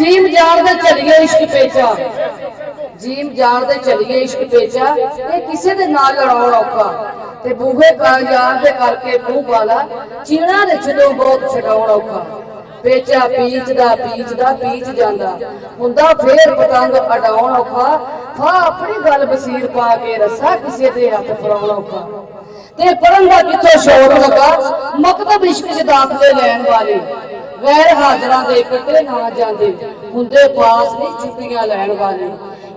Gym जान दे चलिए इश्क पेचा, जीम जान दे चलिए इश्क पेचा, ये किसी दे नाल लड़ाउण औखा ते बूहे कागजात दे करके मूंह वाला चीणा दे जदों बहुत छडाउण औखा। पेचा पीचदा पीचदा पीच जांदा हुंदा फेर पतंग अडाउण औखा। फा अपनी गल बसीर पा के रस्सा किसी दे हत्थ फड़ाउण औखा। ते पढ़न दा कित्थों शौक लगा मकतब इश्क च दाखले लैण वाले, गैर हाजरां दे कटे ना जांदे हुंदे पास नहीं छुट्टियां लैण वाले।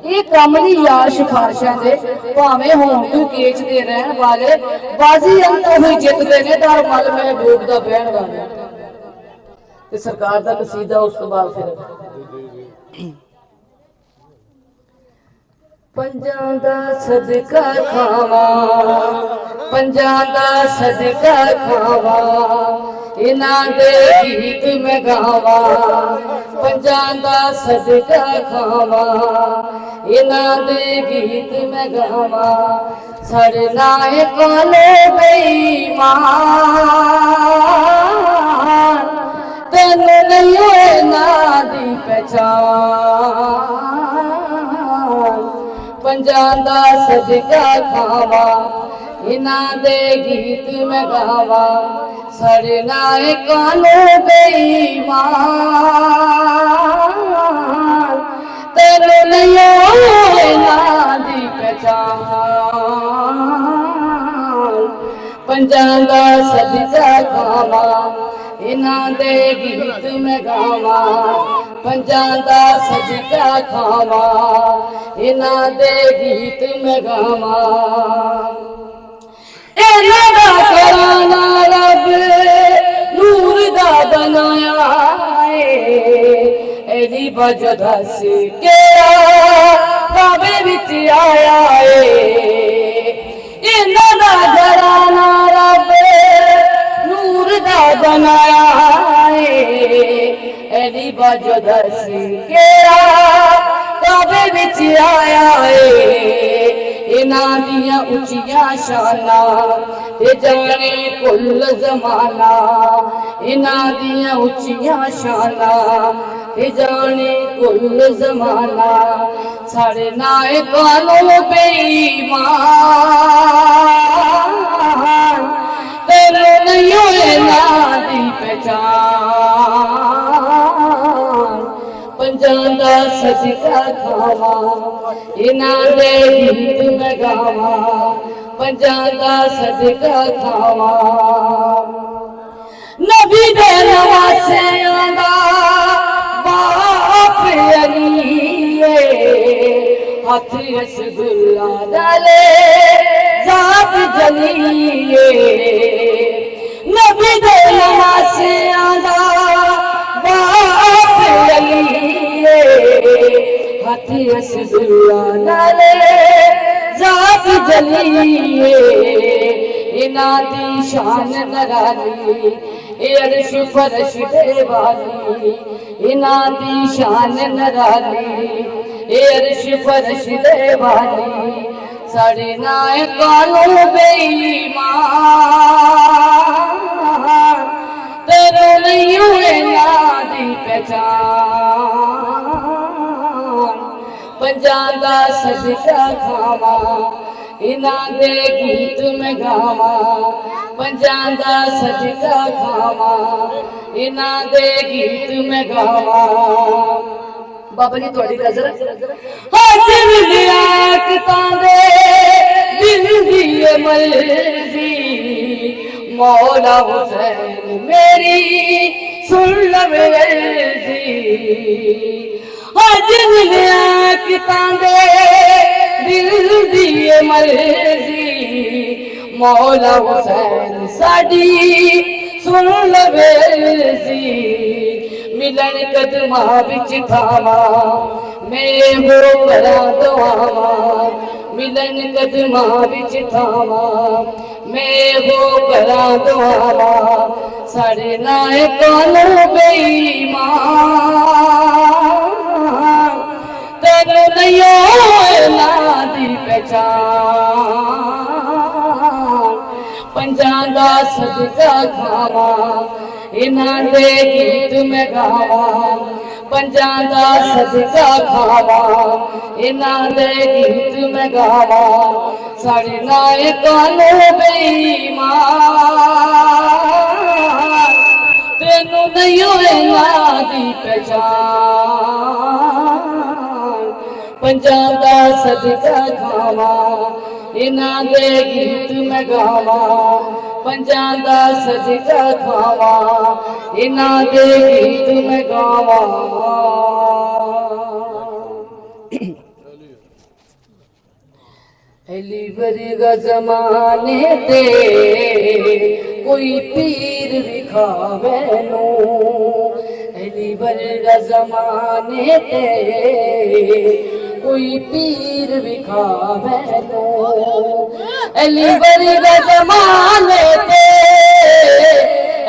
ये कम नहीं यार सिफारिशां दे भावें होण कोई केच दे रहण वाले, बाजी अंत होई जितदे ने दर मल महबूब दा बहण वाले। ते सरकार दा कसीदा उस तो बाद फिर पंजां दा सदका खावां, पंजां दा सदका खावां, इन्हां दे गीत मैं गावां। पंजां दा सदका खावां, इन्हां दे गीत मैं गावां। साढ़े नायकां ने बेईमान तैनू नहीं होए ना दी पहचान। पंजां दा सदका खावां, इन्हां दे गीत मैं गावां। साढ़े नायकां नू बेईमान तैनू नहीं होए ना दी पहचान। पंजां दा सदका खावां, इन्हां दे गीत मैं गावां। पंजां दा सदका खावां, इन्हां दे गीत मैं गावां। इन्हां दा घराना रब नूर दा बनाया ए, एदी वजह दस केड़ा काबे विच आया ए। इन्हां दा घराना रब नूर दा बनाया एदी वजह दस केड़ा काबे विच आया ए। इन्हां दियां उच्चियां शानां ते जाने कुल जमाना, इन्हां दियां उच्चियां शानां ते जाने कुल जमाना। साढ़े नायकां नू बेईमान तैनू नहीं होए ना दी पहचान। पंजां दा सदका खावां, इन्हां दे गीत मैं गावां। पंजां दा सदका खावां। नबी दे नवासियां दा बाप अली हथ रसगुल्ला डाले जात जलिए। नबी दे नवासियां दा बाप अली हथ रसगुल्ला डाले जात जलिए। इन्हां दी शान नराली ए अर्श फरश दे वाली, इन्हां दी शान नराली ए अर्श फरश दे वाली। साढ़े नायकां नू बेईमान तैनू नहीं होए ना दी पहचान। पंजां दा सदका खावां, इन्हां दे गीत मैं गावां। पंजां दा सदका खावां, इन्हां दे गीत मैं गावां। बाबा जी तुहाडी नजर हज मिलिया कितां दे दिल दी मर्जी। मौला हुसैन मेरी सुन लवे अर्जी। हज मिलिया कितां दे दिल दी मर्जी। मौला हुसैन साडी सुन लवे अर्जी। मिलन कदमां विच खावां मैं हो करां दुआवां। मिलन कदमां विच खावां मैं हो करां दुआवां। साढ़े नायकां नू बेईमान तैनू नहीं होए ना दी पहचान। पंजां दा सदका खावां, इन्हां दे गीत मैं गावां। पंजां दा सदका खावां, इन्हां दे गीत मैं गावां, साढ़े नायकां नूं बेईमान, तेनू नहीं इन्हां दी पहचान। पंजां दा सदका खावां, इन्हां दे गीत मैं गावां, पंजां दा सदका खावां, इन्हां दे गीत मैं गावां। अली वर्गा ज़माने ते कोई पीर विखावे नूं, अली वर्गा ज़माने ते कोई पीर विखावे नूं, अली वर्गा ज़माने ते,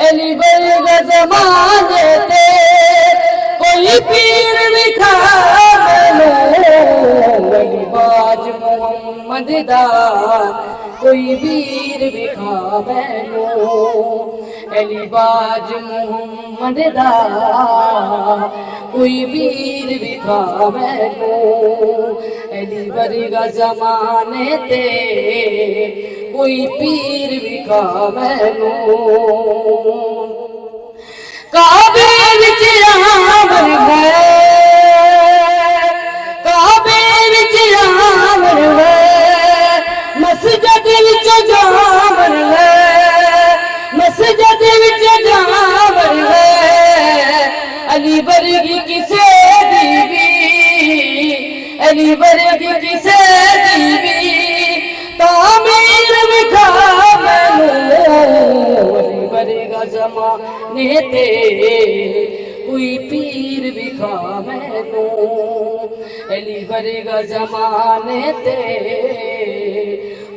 अली वर्गा ज़माने ते कोई पीर विखावे नूं, अली बाज मोहम्मद दा कोई वीर विखावे नूं, अली बाज मोहम्मद दा कोई वीर विखावे नूं, अली वर्गा ज़माने ते कोई पीर विखावे नूं। काबे विच आमर है, काबे विच आमर है, मस्जिद विच जामर है, मस्जिद विच जामर है, अली वर्गी किसे दी भी, अली वर्गी किसे दी भी तामीर विखावे नूं, अली वर्गा ज़माने ते कोई पीर विखावे नूं, अली वर्गा ज़माने ते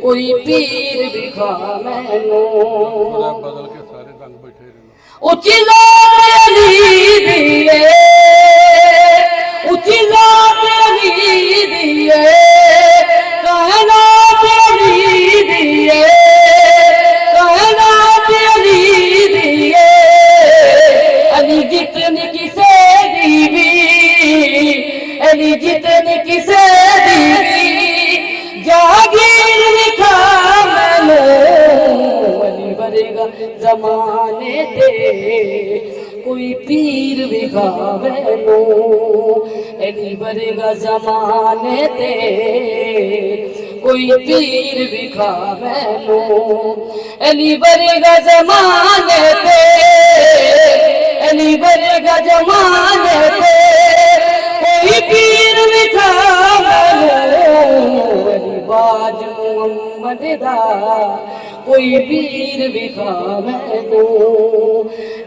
कोई पीर विखावे नूं। उच्ची ज़ात अली दी है, उच्ची ज़ात अली दी है, कायनात अली दी है, कायनात अली दी है, अली जितनी किसे दी भी, अली जितनी किसे दी भी जागीर विखावे नूं, अली वर्गा ज़माने ते कोई पीर विखावे नूं, अली वर्गा ज़माने ते कोई पीर विखावे नूं, अली वर्गा ज़माने ते, अली वर्गा ज़माने ते कोई पीर विखावे नूं, अली बाज मोहम्मद दा कोई पीर विखावे नूं,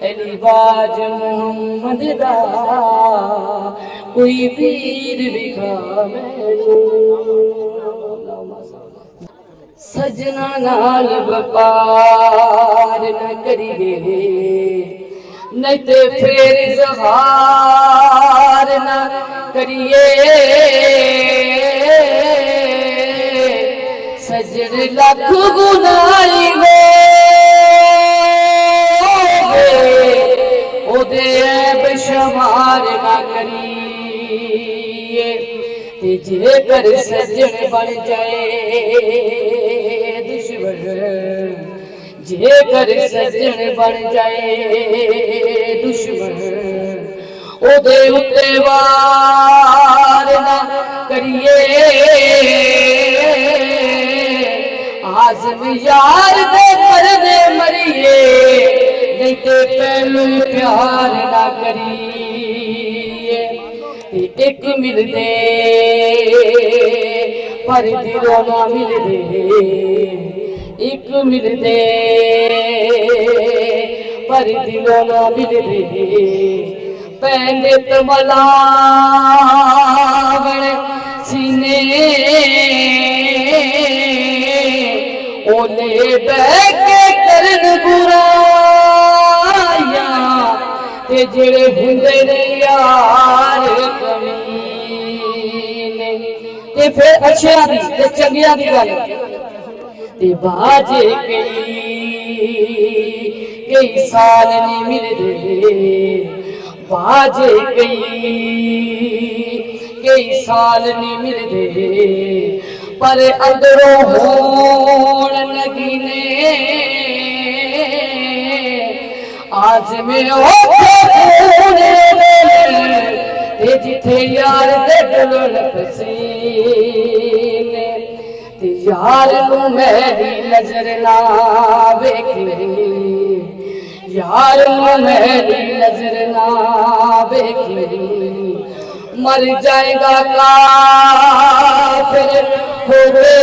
अली बाज मोहम्मद दा कोई पीर विखावे नूं। सजना नाल व्यापार न करिए, नहीं ते फिर इज़हार न करिए, सजन लख गुनाही ओदे ऐब शुमार न करिए, ते जेकर सजन बन जाए दुश्मन, जेकर सजन बन जाए दुश्मन, ओदे उत्ते वार ना करिए, आज़म यार दे मरने मरिए, नहीं ते पहलू प्यार ना करिए, एक मिलदे पर दिलों ना मिलदे, एक मिलदे पर दिलों ना मिलदे, पैंदे तमलावण सीने ओले बह के करन बुराइयां, ते जेड़े हुंदे ने यार कमीने, ते फिर अच्छियां दी ते चंगियां दी गल ते बाजे कई साल नहीं मिलदे, बाजे कई साल नहीं मिलते पर अंदरों होण नगीने आज में ते जिथे यार दे दिल पसीने ते यार नू मेरी नजर ना वेखे यार नू मेरी नजर ना वेखे मर जाएगा काफिर होवे